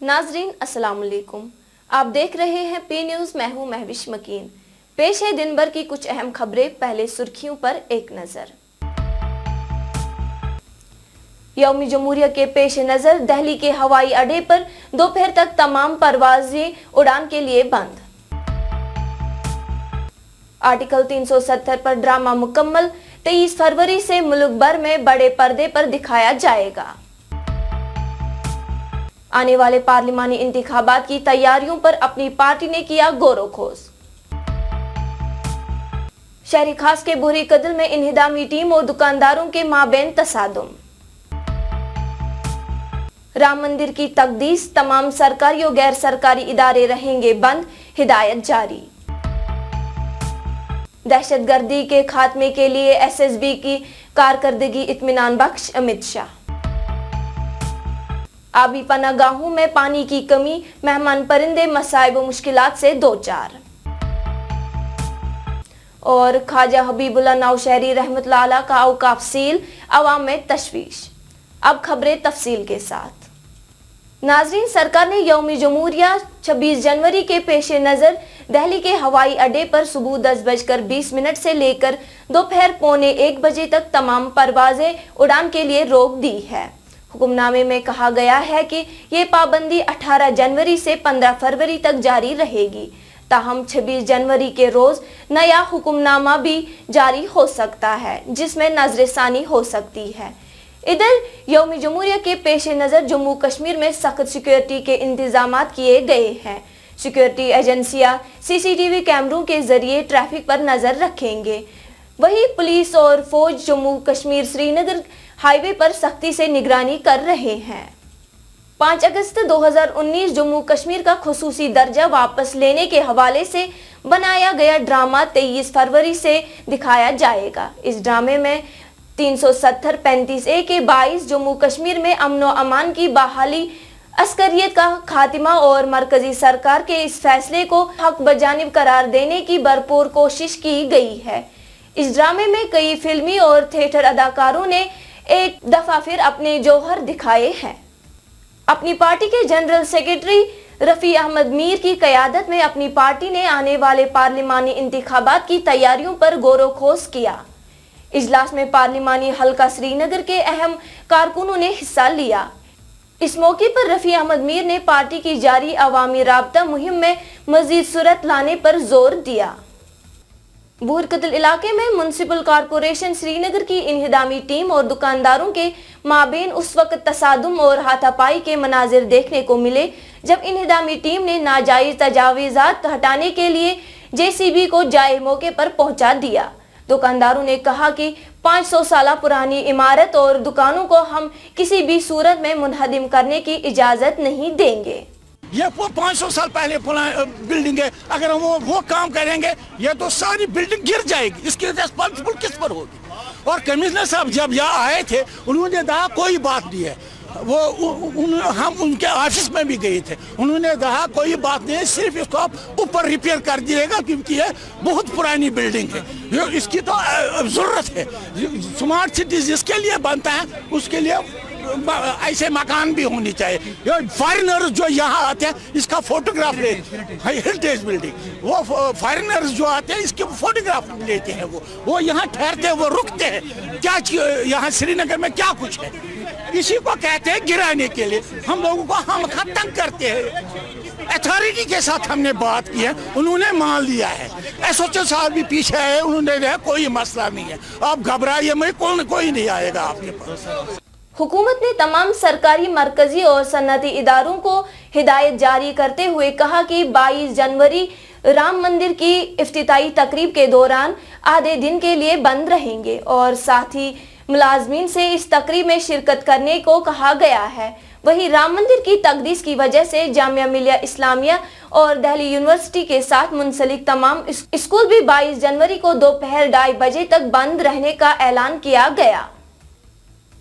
नाजरीन अस्सलाम वालेकुम, आप देख रहे हैं पी न्यूज। मैं हूं महविश मकीन। पेश है दिन भर की कुछ अहम खबरें। पहले सुर्खियों पर एक नजर। यौम जमहूरिया के पेश नजर दिल्ली के हवाई अड्डे पर दोपहर तक तमाम परवाजें उड़ान के लिए बंद। आर्टिकल 370 पर ड्रामा मुकम्मल, 23 फरवरी से मुल्क भर में बड़े पर्दे पर दिखाया जाएगा। आने वाले पार्लिमानी इंतखाबात की तैयारियों पर अपनी पार्टी ने किया गौर-व-खोज। शहरी खास के बुरी कदल में इन्हिदामी टीम और दुकानदारों के माबैन तसादुम। राम मंदिर की तकदीस, तमाम सरकारी और गैर सरकारी इदारे रहेंगे बंद, हिदायत जारी। दहशतगर्दी के खात्मे के लिए एसएसबी की कारकर्दगी इत्मीनान बख्श, अमित शाह। आबी पनागाहों में पानी की कमी, मेहमान परिंदे मसाइब व मुश्किलात से दो चार। और ख्वाजा हबीबुल्लाह नौशहरी रहमतुल्लाह अलैह का औकाफ सील, अवाम में तशवीश। अब खबरें तफसील के साथ। नाजरीन, सरकार ने यौम जमहूरिया 26 जनवरी के पेश नज़र दिल्ली के हवाई अड्डे पर सुबह 10:20 से लेकर दोपहर 12:45 बजे तक तमाम परवाजें उड़ान के लिए रोक दी है। हुक्मनामे में कहा गया है कि ये पाबंदी 18 जनवरी से 15 फरवरी तक जारी रहेगी। ताहम 26 जनवरी के रोज नया हुक्मनामा भी जारी हो सकता है, जिसमें नजरसानी हो सकती है। इधर यौम जमहूरिया के पेश नज़र जम्मू कश्मीर में सख्त सिक्योरिटी के इंतजामात किए गए हैं। सिक्योरिटी एजेंसियां सीसीटीवी कैमरों के जरिए ट्रैफिक पर नजर रखेंगे। वहीं पुलिस और फौज जम्मू कश्मीर श्रीनगर हाईवे पर सख्ती से निगरानी कर रहे हैं। 5 अगस्त 2019 जम्मू कश्मीर का खुसूसी दर्जा वापस लेने के हवाले से बनाया गया ड्रामा 23 फरवरी से दिखाया जाएगा। इस ड्रामे में 370-35A के 22 जम्मू कश्मीर में अमन व अमान की बहाली, अस्करियत का खात्मा और मरकजी सरकार के इस फैसले को हक बजानिब करार देने की भरपूर कोशिश की गई है। इस ड्रामे में कई फिल्मी और थिएटर अदाकारों ने एक दफा फिर अपने जौहर दिखाए हैं। अपनी पार्टी के जनरल सेक्रेटरी रफी अहमद मीर की क़यादत में अपनी पार्टी ने आने वाले पार्लिमानी इंतखाबात की तैयारियों पर गौर-व-खोज किया। इजलास में पार्लिमानी हल्का श्रीनगर के अहम कारकुनों ने हिस्सा लिया। इस मौके पर रफी अहमद मीर ने पार्टी की जारी अवामी राब्ता मुहिम में मजीद सूरत लाने पर जोर दिया। बूरकतल इलाके में म्युनिसिपल कॉरपोरेशन श्रीनगर की इन्हिदामी टीम और दुकानदारों के माबेन उस वक्त तसादुम और हाथापाई के मनाजिर देखने को मिले जब इन्हिदामी टीम ने नाजायज तजावीज़ात हटाने के लिए जेसीबी को जाए मौके पर पहुंचा दिया। दुकानदारों ने कहा कि 500 साल पुरानी इमारत और दुकानों को हम किसी भी सूरत में मुनहदिम करने की इजाजत नहीं देंगे। ये 500 साल पहले बिल्डिंग है, अगर हम वो काम करेंगे ये तो सारी बिल्डिंग गिर जाएगी। इसकी रिस्पॉन्सिबल किस पर होगी? और कमिश्नर साहब जब यहाँ आए थे उन्होंने कहा कोई बात नहीं है, हम उनके ऑफिस में भी गए थे, उन्होंने कहा कोई बात नहीं है, सिर्फ इसको आप ऊपर रिपेयर कर दिएगा क्योंकि ये बहुत पुरानी बिल्डिंग है, इसकी तो जरूरत है। स्मार्ट सिटी जिसके लिए बनता है उसके लिए ऐसे मकान भी होनी चाहिए। फॉरेनर्स जो यहाँ आते हैं इसका फोटोग्राफ लेते हैं, हेरिटेज बिल्डिंग, वो फॉरेनर्स जो आते हैं इसके फोटोग्राफ लेते हैं, वो यहाँ ठहरते हैं, वो रुकते हैं। क्या यहाँ श्रीनगर में क्या कुछ है, इसी को कहते हैं गिराने के लिए। हम लोगों को हम खत्म करते हैं। अथॉरिटी के साथ हमने बात की है, उन्होंने मान लिया है। एसओचे साहब भी पीछे है, उन्होंने कहा कोई मसला नहीं है, आप घबराइए मैं, कोई नहीं आएगा आपके पास। हुकूमत ने तमाम सरकारी, मरकजी और सन्नती इदारों को हिदायत जारी करते हुए कहा कि 22 जनवरी राम मंदिर की इफ्तिताई तकरीब के दौरान आधे दिन के लिए बंद रहेंगे और साथ ही मुलाजमीन से इस तकरीब में शिरकत करने को कहा गया है। वहीं राम मंदिर की तकदीस की वजह से जामिया मिलिया इस्लामिया और दिल्ली यूनिवर्सिटी के साथ मुंसलिक तमाम स्कूल भी 22 जनवरी को दोपहर 2:30 बजे तक बंद रहने का ऐलान किया गया।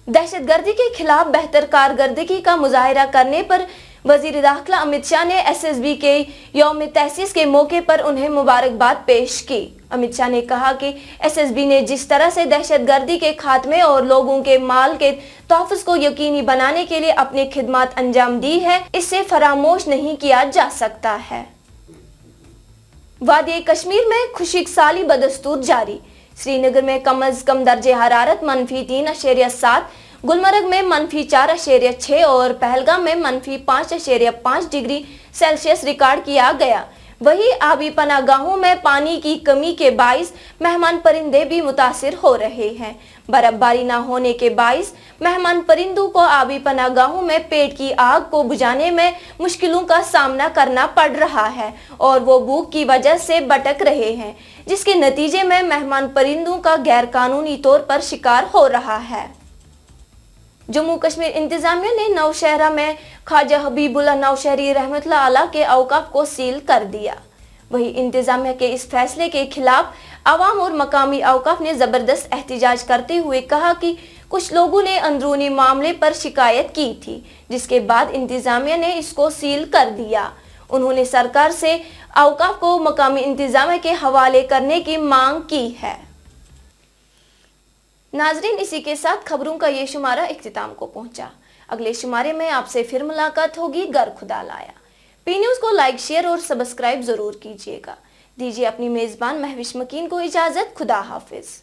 दहशतगर्दी के खिलाफ बेहतर कारकर्दगी का मुजाहिरा करने पर वजीर दाखिला अमित शाह ने एसएसबी के यौम तहसीस के मौके पर उन्हें मुबारकबाद पेश की। अमित शाह ने कहा कि एसएसबी ने जिस तरह से दहशतगर्दी के खात्मे और लोगों के माल के तहफ़्फ़ुज़ को यकीनी बनाने के लिए अपनी खिदमत अंजाम दी है, इससे फरामोश नहीं किया जा सकता है। वादी कश्मीर में खुश्क साली बदस्तूर जारी। श्रीनगर में कम अज़ कम दर्जे हरारत -3.7, गुलमर्ग में -4.6 और पहलगाम में -5.5 डिग्री सेल्सियस रिकॉर्ड किया गया। वहीं आबी पनाहगाहों में पानी की कमी के बाइस मेहमान परिंदे भी मुतासिर हो रहे हैं। बर्फबारी न होने के बाइस मेहमान परिंदों को आबी पनाहगाहों में पेट की आग को बुझाने में मुश्किलों का सामना करना पड़ रहा है और वो भूख की वजह से भटक रहे हैं, जिसके नतीजे में मेहमान परिंदों का गैरकानूनी तौर पर शिकार हो रहा है। जम्मू कश्मीर इंतजामिया ने नौशहरा में ख्वाजा हबीबुल्लाह नौशहरी रहमतुल्लाह अलैह के औकाफ को सील कर दिया। वहीं इंतजामिया के इस फैसले के खिलाफ अवाम और मकामी औकाफ ने जबरदस्त एहतजाज करते हुए कहा कि कुछ लोगों ने अंदरूनी मामले पर शिकायत की थी, जिसके बाद इंतजामिया ने इसको सील कर दिया। उन्होंने सरकार से औकाफ को मकामी इंतजामिया के हवाले करने की मांग की है। नाजरीन, इसी के साथ खबरों का ये शुमारा इख्तिताम को पहुंचा। अगले शुमारे में आपसे फिर मुलाकात होगी। गर खुदा लाया। पी न्यूज़ को लाइक, शेयर और सब्सक्राइब जरूर कीजिएगा। दीजिए अपनी मेजबान महविश मकीन को इजाजत। खुदा हाफिज।